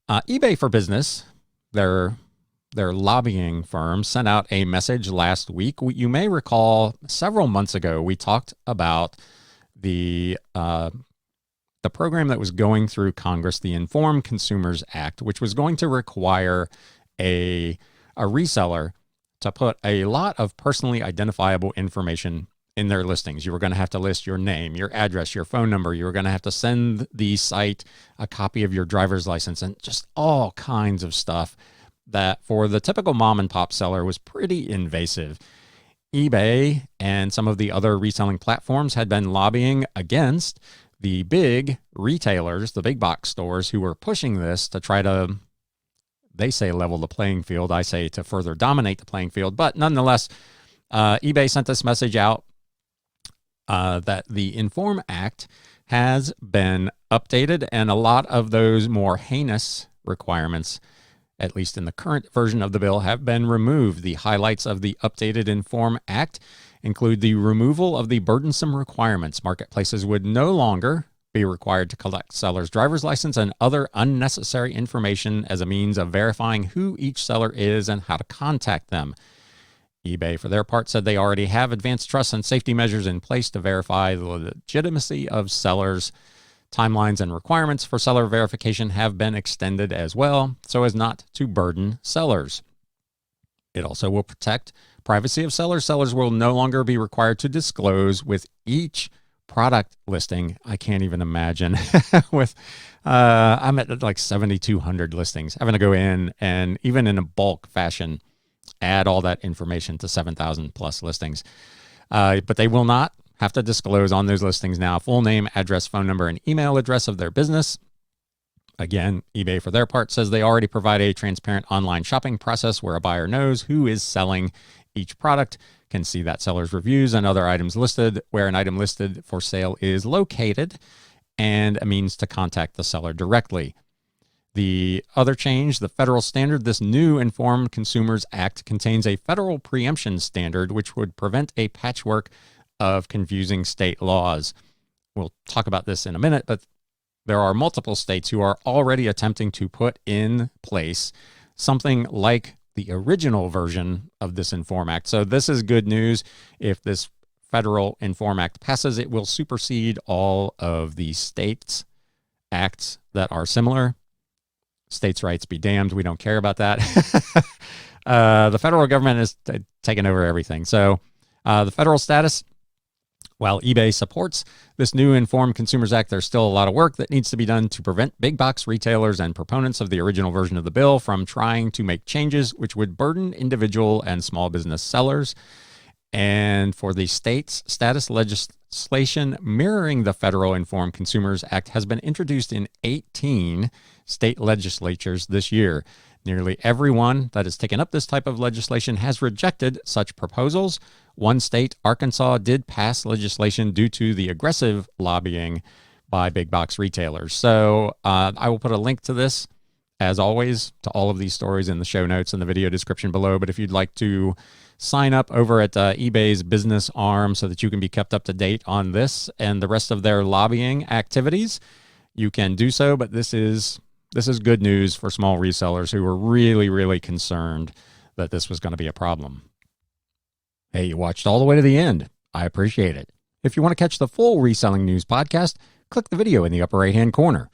eBay for Business, their lobbying firm, sent out a message last week. You may recall several months ago we talked about the program that was going through Congress, the Informed Consumers Act, which was going to require a reseller to put a lot of personally identifiable information in their listings. You were going to have to list your name, your address, your phone number. You were going to have to send the site a copy of your driver's license and just all kinds of stuff that for the typical mom and pop seller was pretty invasive. eBay and some of the other reselling platforms had been lobbying against the big retailers, the big box stores who were pushing this to try to, they say, level the playing field. I say to further dominate the playing field. But nonetheless, eBay sent this message out that the Inform Act has been updated, and a lot of those more heinous requirements, at least in the current version of the bill, have been removed. The highlights of the updated Inform Act include the removal of the burdensome requirements. Marketplaces would no longer be required to collect sellers' driver's license and other unnecessary information as a means of verifying who each seller is and how to contact them. eBay, for their part, said they already have advanced trust and safety measures in place to verify the legitimacy of sellers. Timelines and requirements for seller verification have been extended as well, so as not to burden sellers. It also will protect privacy of sellers. Sellers will no longer be required to disclose with each product listing. I can't even imagine with, I'm at like 7,200 listings, having to go in and even in a bulk fashion, add all that information to 7,000 plus listings. But they will not have to disclose on those listings now full name, address, phone number, and email address of their business. Again, eBay, for their part, says they already provide a transparent online shopping process where a buyer knows who is selling each product, can see that seller's reviews and other items listed, where an item listed for sale is located, and a means to contact the seller directly. The other change, the federal standard, this new Informed Consumers Act contains a federal preemption standard which would prevent a patchwork of confusing state laws. We'll talk about this in a minute, but there are multiple states who are already attempting to put in place something like the original version of this Inform Act. So this is good news. If this federal Inform Act passes, it will supersede all of the states' acts that are similar. States' rights be damned. We don't care about that. The federal government is taking over everything. So the federal status, while eBay supports this new Informed Consumers Act, there's still a lot of work that needs to be done to prevent big box retailers and proponents of the original version of the bill from trying to make changes which would burden individual and small business sellers. And for the state's status, legislation mirroring the federal Informed Consumers Act has been introduced in 18 state legislatures this year. Nearly everyone that has taken up this type of legislation has rejected such proposals. One state, Arkansas, did pass legislation due to the aggressive lobbying by big box retailers. So I will put a link to this, as always, to all of these stories in the show notes and the video description below. But if you'd like to sign up over at eBay's business arm so that you can be kept up to date on this and the rest of their lobbying activities, you can do so. But this is good news for small resellers who were really, really concerned that this was going to be a problem. Hey, you watched all the way to the end. I appreciate it. If you want to catch the full Reselling News podcast, click the video in the upper right-hand corner.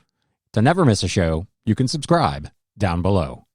To never miss a show, you can subscribe down below.